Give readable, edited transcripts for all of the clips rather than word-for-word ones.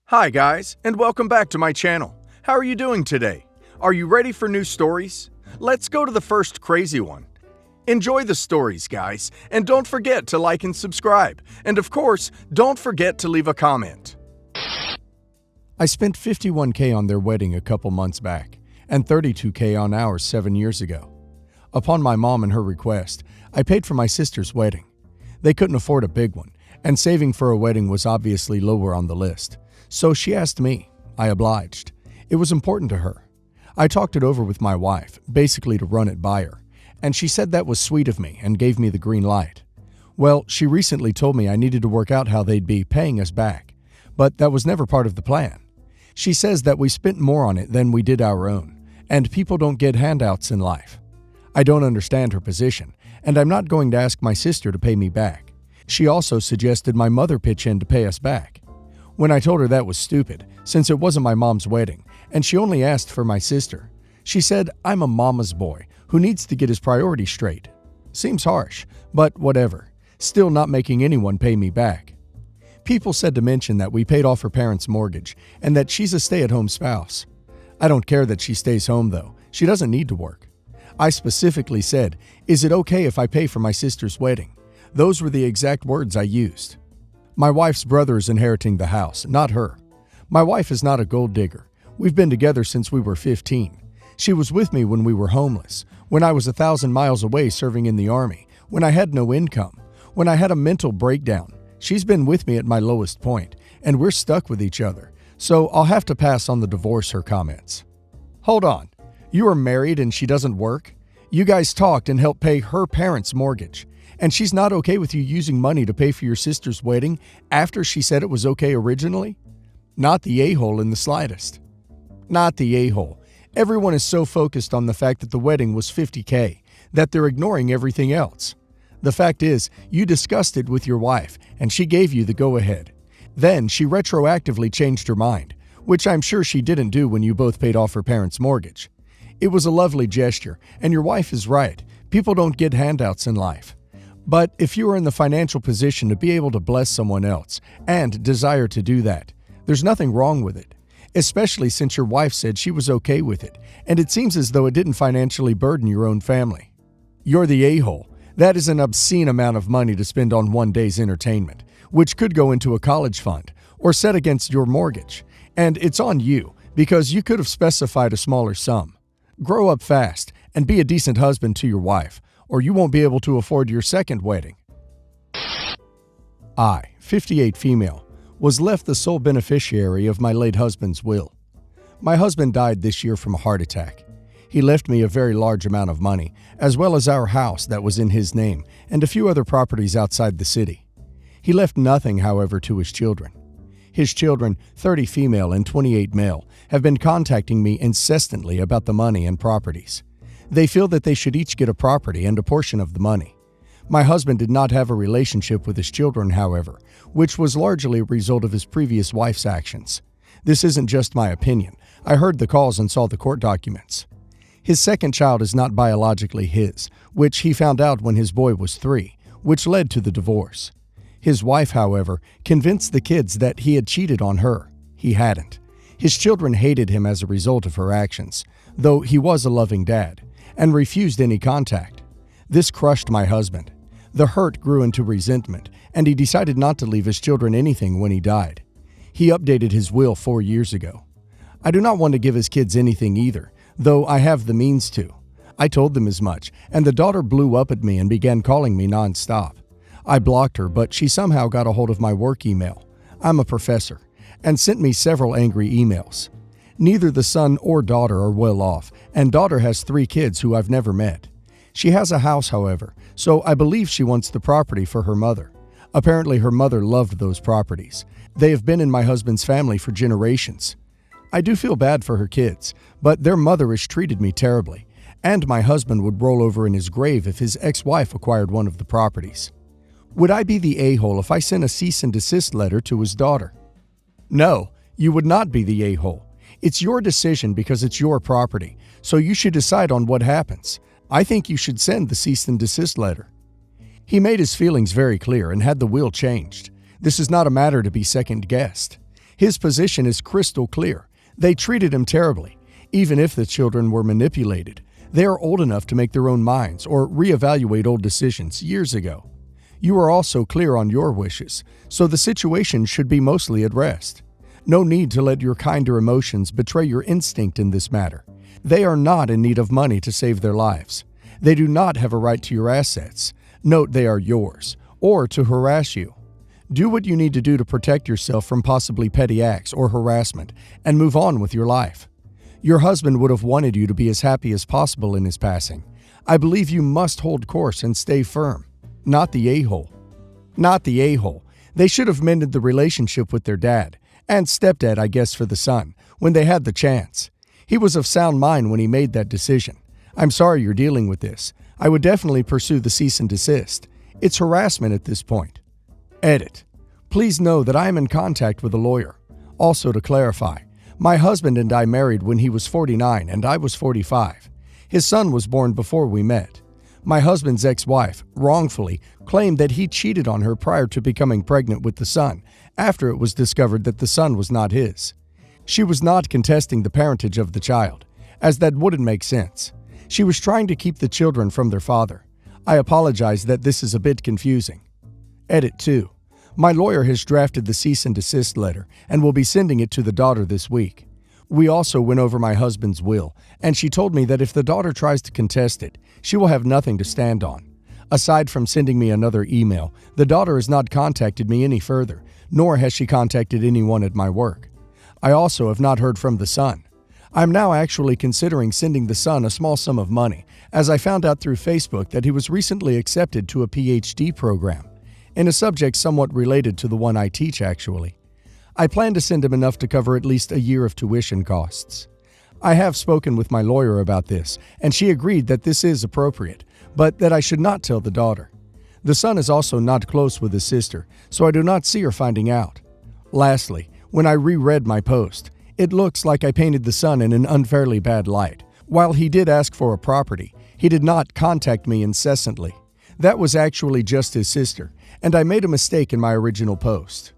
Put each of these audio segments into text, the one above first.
Hi guys, and welcome back to my channel. How are you doing today? Are you ready for new stories? Let's go to the first crazy one. Enjoy the stories, guys, and don't forget to like and subscribe. And of course, don't forget to leave a comment. I spent $51K on their wedding a couple months back, and $32K on ours 7 years ago. Upon my mom and her request, I paid for my sister's wedding. They couldn't afford a big one, and saving for a wedding was obviously lower on the list. So she asked me. I obliged. It was important to her. I talked it over with my wife, basically to run it by her, and she said that was sweet of me and gave me the green light. Well, she recently told me I needed to work out how they'd be paying us back, but that was never part of the plan. She says that we spent more on it than we did our own, and people don't get handouts in life. I don't understand her position, and I'm not going to ask my sister to pay me back. She also suggested my mother pitch in to pay us back. When I told her that was stupid, since it wasn't my mom's wedding, and she only asked for my sister, she said I'm a mama's boy who needs to get his priorities straight. Seems harsh, but whatever. Still not making anyone pay me back. People said to mention that we paid off her parents' mortgage and that she's a stay-at-home spouse. I don't care that she stays home though. She doesn't need to work. I specifically said, "Is it okay if I pay for my sister's wedding?" Those were the exact words I used. My wife's brother is inheriting the house, not her. My wife is not a gold digger. We've been together since we were 15. She was with me when we were homeless, when I was 1,000 miles away serving in the army, when I had no income, when I had a mental breakdown. She's been with me at my lowest point, and we're stuck with each other, so I'll have to pass on the divorce her comments. Hold on. You are married and she doesn't work? You guys talked and helped pay her parents' mortgage. And she's not okay with you using money to pay for your sister's wedding after she said it was okay originally? Not the a-hole in the slightest. Not the a-hole. Everyone is so focused on the fact that the wedding was $50K that they're ignoring everything else. The fact is, you discussed it with your wife and she gave you the go-ahead. Then she retroactively changed her mind, which I'm sure she didn't do when you both paid off her parents' mortgage. It was a lovely gesture, and your wife is right. People don't get handouts in life. But if you are in the financial position to be able to bless someone else and desire to do that, there's nothing wrong with it, especially since your wife said she was okay with it, and it seems as though it didn't financially burden your own family. You're the a-hole. That is an obscene amount of money to spend on one day's entertainment, which could go into a college fund or set against your mortgage, and it's on you because you could have specified a smaller sum. Grow up fast and be a decent husband to your wife, or you won't be able to afford your second wedding. I, 58 female, was left the sole beneficiary of my late husband's will. My husband died this year from a heart attack. He left me a very large amount of money, as well as our house that was in his name and a few other properties outside the city. He left nothing, however, to his children. His children, 30 female and 28 male, have been contacting me incessantly about the money and properties. They feel that they should each get a property and a portion of the money. My husband did not have a relationship with his children, however, which was largely a result of his previous wife's actions. This isn't just my opinion. I heard the calls and saw the court documents. His second child is not biologically his, which he found out when his boy was 3, which led to the divorce. His wife, however, convinced the kids that he had cheated on her. He hadn't. His children hated him as a result of her actions, though he was a loving dad, and refused any contact. This crushed my husband. The hurt grew into resentment, and he decided not to leave his children anything when he died. He updated his will 4 years ago. I do not want to give his kids anything either, though I have the means to. I told them as much, and the daughter blew up at me and began calling me nonstop. I blocked her, but she somehow got a hold of my work email. I'm a professor, and sent me several angry emails. Neither the son or daughter are well off, and daughter has 3 kids who I've never met. She has a house, however, so I believe she wants the property for her mother. Apparently her mother loved those properties. They have been in my husband's family for generations. I do feel bad for her kids, but their mother has treated me terribly, and my husband would roll over in his grave if his ex-wife acquired one of the properties. Would I be the a-hole if I sent a cease and desist letter to his daughter? No, you would not be the a-hole. It's your decision because it's your property, so you should decide on what happens. I think you should send the cease and desist letter. He made his feelings very clear and had the will changed. This is not a matter to be second-guessed. His position is crystal clear. They treated him terribly. Even if the children were manipulated, they are old enough to make their own minds or reevaluate old decisions years ago. You are also clear on your wishes, so the situation should be mostly at rest. No need to let your kinder emotions betray your instinct in this matter. They are not in need of money to save their lives. They do not have a right to your assets. Note they are yours, or to harass you. Do what you need to do to protect yourself from possibly petty acts or harassment, and move on with your life. Your husband would have wanted you to be as happy as possible in his passing. I believe you must hold course and stay firm. Not the a-hole. Not the a-hole. They should have mended the relationship with their dad, and stepdad, I guess, for the son, when they had the chance. He was of sound mind when he made that decision. I'm sorry you're dealing with this. I would definitely pursue the cease and desist. It's harassment at this point. Edit. Please know that I am in contact with a lawyer. Also, to clarify, my husband and I married when he was 49 and I was 45. His son was born before we met. My husband's ex-wife, wrongfully, claimed that he cheated on her prior to becoming pregnant with the son, after it was discovered that the son was not his. She was not contesting the parentage of the child, as that wouldn't make sense. She was trying to keep the children from their father. I apologize that this is a bit confusing. Edit 2. My lawyer has drafted the cease and desist letter and will be sending it to the daughter this week. We also went over my husband's will, and she told me that if the daughter tries to contest it, she will have nothing to stand on. Aside from sending me another email, the daughter has not contacted me any further, nor has she contacted anyone at my work. I also have not heard from the son. I'm now actually considering sending the son a small sum of money, as I found out through Facebook that he was recently accepted to a PhD program, in a subject somewhat related to the one I teach actually. I plan to send him enough to cover at least a year of tuition costs. I have spoken with my lawyer about this, and she agreed that this is appropriate, but that I should not tell the daughter. The son is also not close with his sister, so I do not see her finding out. Lastly, when I reread my post, it looks like I painted the son in an unfairly bad light. While he did ask for a property, he did not contact me incessantly. That was actually just his sister, and I made a mistake in my original post.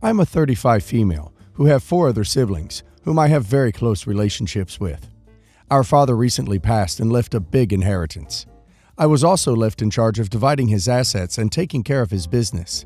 I'm a 35 female who have 4 other siblings whom I have very close relationships with. Our father recently passed and left a big inheritance. I was also left in charge of dividing his assets and taking care of his business.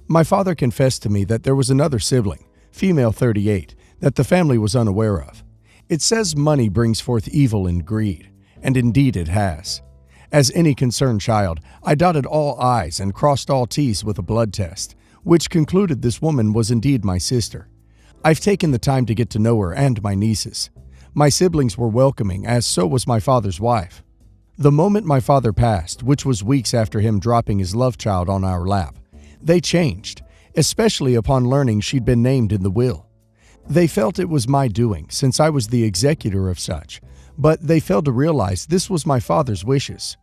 My father confessed to me that there was another sibling, female 38, that the family was unaware of. It says money brings forth evil and greed, and indeed it has. As any concerned child, I dotted all I's and crossed all T's with a blood test, which concluded this woman was indeed my sister. I've taken the time to get to know her and my nieces. My siblings were welcoming, as so was my father's wife. The moment my father passed, which was weeks after him dropping his love child on our lap, they changed, especially upon learning she'd been named in the will. They felt it was my doing, since I was the executor of such, but they failed to realize this was my father's wishes.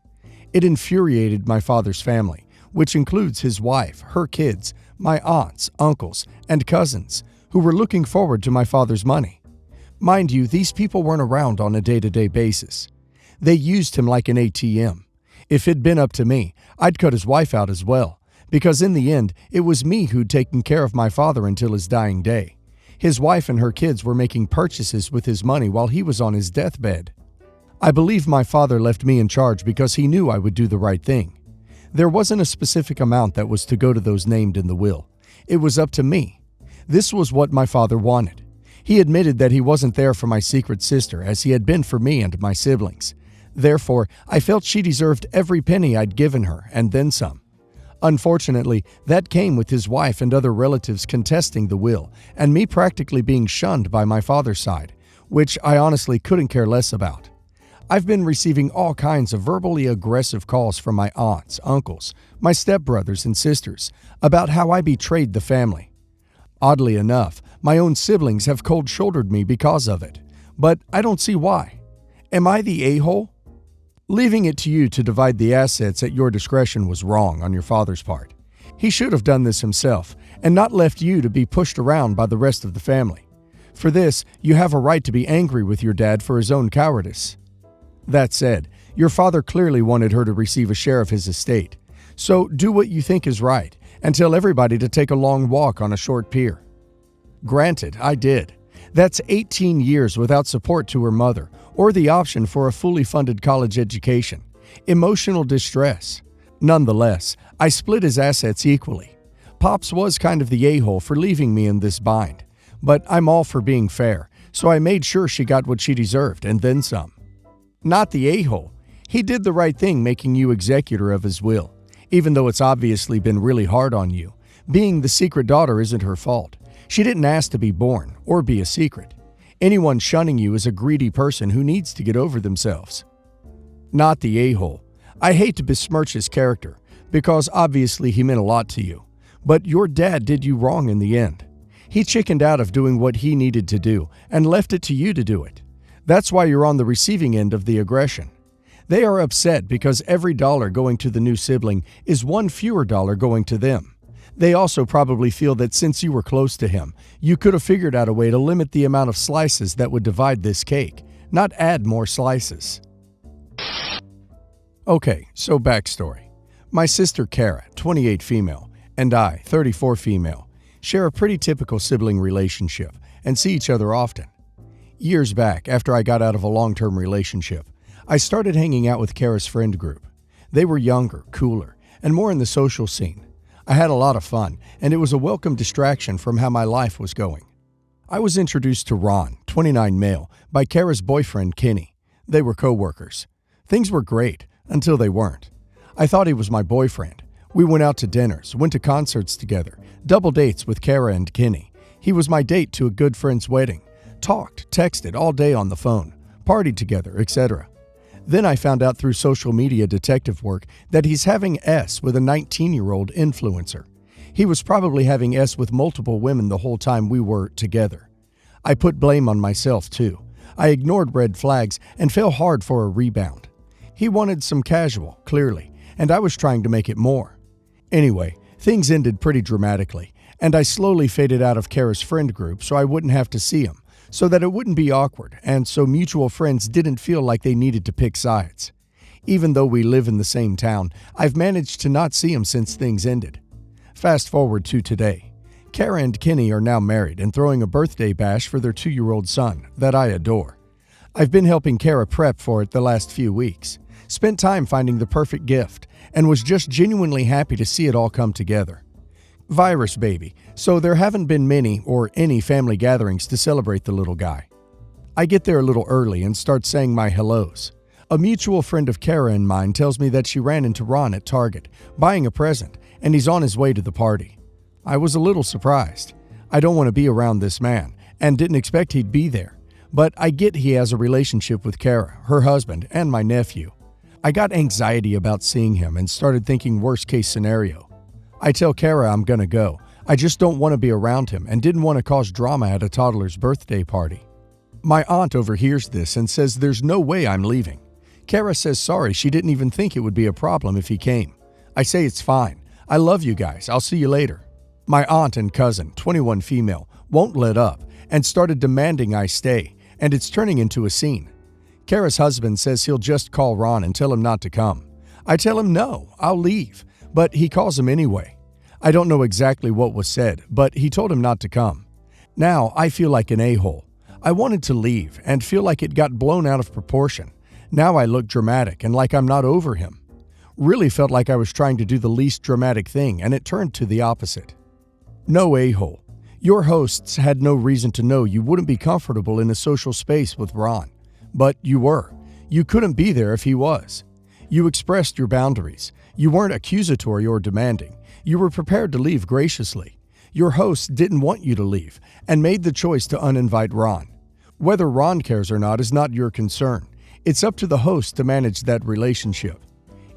It infuriated my father's family, which includes his wife, her kids, my aunts, uncles, and cousins, who were looking forward to my father's money. Mind you, these people weren't around on a day-to-day basis. They used him like an ATM. If it'd been up to me, I'd cut his wife out as well, because in the end, it was me who'd taken care of my father until his dying day. His wife and her kids were making purchases with his money while he was on his deathbed. I believe my father left me in charge because he knew I would do the right thing. There wasn't a specific amount that was to go to those named in the will. It was up to me. This was what my father wanted. He admitted that he wasn't there for my secret sister as he had been for me and my siblings. Therefore, I felt she deserved every penny I'd given her and then some. Unfortunately, that came with his wife and other relatives contesting the will and me practically being shunned by my father's side, which I honestly couldn't care less about. I've been receiving all kinds of verbally aggressive calls from my aunts, uncles, my stepbrothers and sisters about how I betrayed the family. Oddly enough, my own siblings have cold-shouldered me because of it, but I don't see why. Am I the a-hole? Leaving it to you to divide the assets at your discretion was wrong on your father's part. He should have done this himself and not left you to be pushed around by the rest of the family. For this, you have a right to be angry with your dad for his own cowardice. That said, your father clearly wanted her to receive a share of his estate, so do what you think is right and tell everybody to take a long walk on a short pier. Granted, I did. That's 18 years without support to her mother or the option for a fully funded college education. Emotional distress. Nonetheless, I split his assets equally. Pops was kind of the a-hole for leaving me in this bind, but I'm all for being fair, so I made sure she got what she deserved and then some. Not the a-hole. He did the right thing making you executor of his will, even though it's obviously been really hard on you. Being the secret daughter isn't her fault. She didn't ask to be born or be a secret. Anyone shunning you is a greedy person who needs to get over themselves. Not the a-hole. I hate to besmirch his character, because obviously he meant a lot to you. But your dad did you wrong in the end. He chickened out of doing what he needed to do and left it to you to do it. That's why you're on the receiving end of the aggression. They are upset because every dollar going to the new sibling is one fewer dollar going to them. They also probably feel that since you were close to him, you could have figured out a way to limit the amount of slices that would divide this cake, not add more slices. Okay, so backstory. My sister Kara, 28 female, and I, 34 female, share a pretty typical sibling relationship and see each other often. Years back, after I got out of a long-term relationship, I started hanging out with Kara's friend group. They were younger, cooler, and more in the social scene. I had a lot of fun, and it was a welcome distraction from how my life was going. I was introduced to Ron, 29 male, by Kara's boyfriend Kenny. They were co-workers. Things were great, until they weren't. I thought he was my boyfriend. We went out to dinners, went to concerts together, double dates with Kara and Kenny. He was my date to a good friend's wedding. Talked, texted all day on the phone, partied together, etc. Then I found out through social media detective work that he's having S with a 19-year-old influencer. He was probably having S with multiple women the whole time we were together. I put blame on myself too. I ignored red flags and fell hard for a rebound. He wanted some casual, clearly, and I was trying to make it more. Anyway, things ended pretty dramatically, and I slowly faded out of Kara's friend group so I wouldn't have to see him, so that it wouldn't be awkward, and so mutual friends didn't feel like they needed to pick sides. Even though we live in the same town, I've managed to not see him since things ended. Fast forward to today. Kara and Kenny are now married and throwing a birthday bash for their 2-year-old son that I adore. I've been helping Kara prep for it the last few weeks, spent time finding the perfect gift, and was just genuinely happy to see it all come together. Virus baby, so there haven't been many or any family gatherings to celebrate the little guy. I get there a little early and start saying my hellos. A mutual friend of Kara and mine tells me that she ran into Ron at Target, buying a present, and he's on his way to the party. I was a little surprised. I don't want to be around this man, and didn't expect he'd be there. But I get he has a relationship with Kara, her husband, and my nephew. I got anxiety about seeing him and started thinking worst-case scenario. I tell Kara I'm gonna go. I just don't want to be around him and didn't want to cause drama at a toddler's birthday party. My aunt overhears this and says there's no way I'm leaving. Kara says sorry, she didn't even think it would be a problem if he came. I say it's fine. I love you guys. I'll see you later. My aunt and cousin, 21 female, won't let up and started demanding I stay, and it's turning into a scene. Kara's husband says he'll just call Ron and tell him not to come. I tell him no, I'll leave. But he calls him anyway. I don't know exactly what was said, but he told him not to come. Now I feel like an a-hole. I wanted to leave and feel like it got blown out of proportion. Now I look dramatic and like I'm not over him. Really felt like I was trying to do the least dramatic thing, and it turned to the opposite. No a-hole. Your hosts had no reason to know you wouldn't be comfortable in a social space with Ron. But you were. You couldn't be there if he was. You expressed your boundaries. You weren't accusatory or demanding. You were prepared to leave graciously. Your host didn't want you to leave and made the choice to uninvite Ron. Whether Ron cares or not is not your concern. It's up to the host to manage that relationship.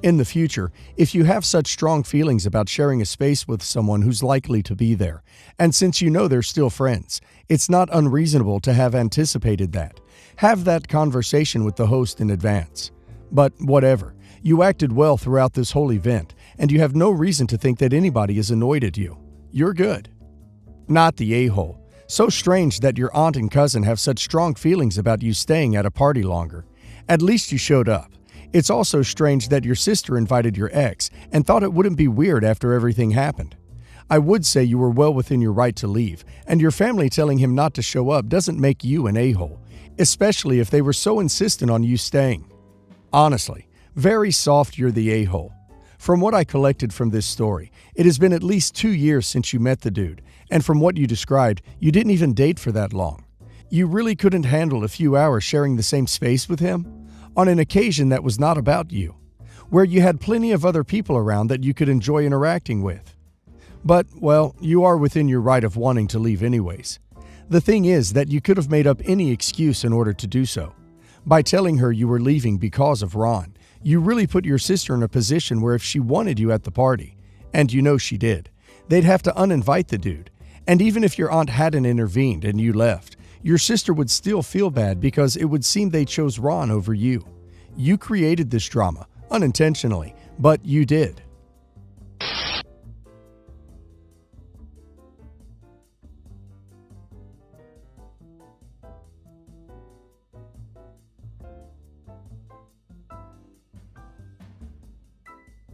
In the future, if you have such strong feelings about sharing a space with someone who's likely to be there, and since you know they're still friends, it's not unreasonable to have anticipated that. Have that conversation with the host in advance. But whatever. You acted well throughout this whole event, and you have no reason to think that anybody is annoyed at you. You're good. Not the a-hole. So strange that your aunt and cousin have such strong feelings about you staying at a party longer. At least you showed up. It's also strange that your sister invited your ex and thought it wouldn't be weird after everything happened. I would say you were well within your right to leave, and your family telling him not to show up doesn't make you an a-hole, especially if they were so insistent on you staying. Honestly, very soft you're the a-hole. From what I collected from this story, it has been at least 2 years since you met the dude, and from what you described, you didn't even date for that long. You really couldn't handle a few hours sharing the same space with him? On an occasion that was not about you, where you had plenty of other people around that you could enjoy interacting with. But, well, you are within your right of wanting to leave anyways. The thing is that you could have made up any excuse in order to do so. By telling her you were leaving because of Ron, you really put your sister in a position where if she wanted you at the party, and you know she did, they'd have to uninvite the dude. And even if your aunt hadn't intervened and you left, your sister would still feel bad because it would seem they chose Ron over you. You created this drama, unintentionally, but you did.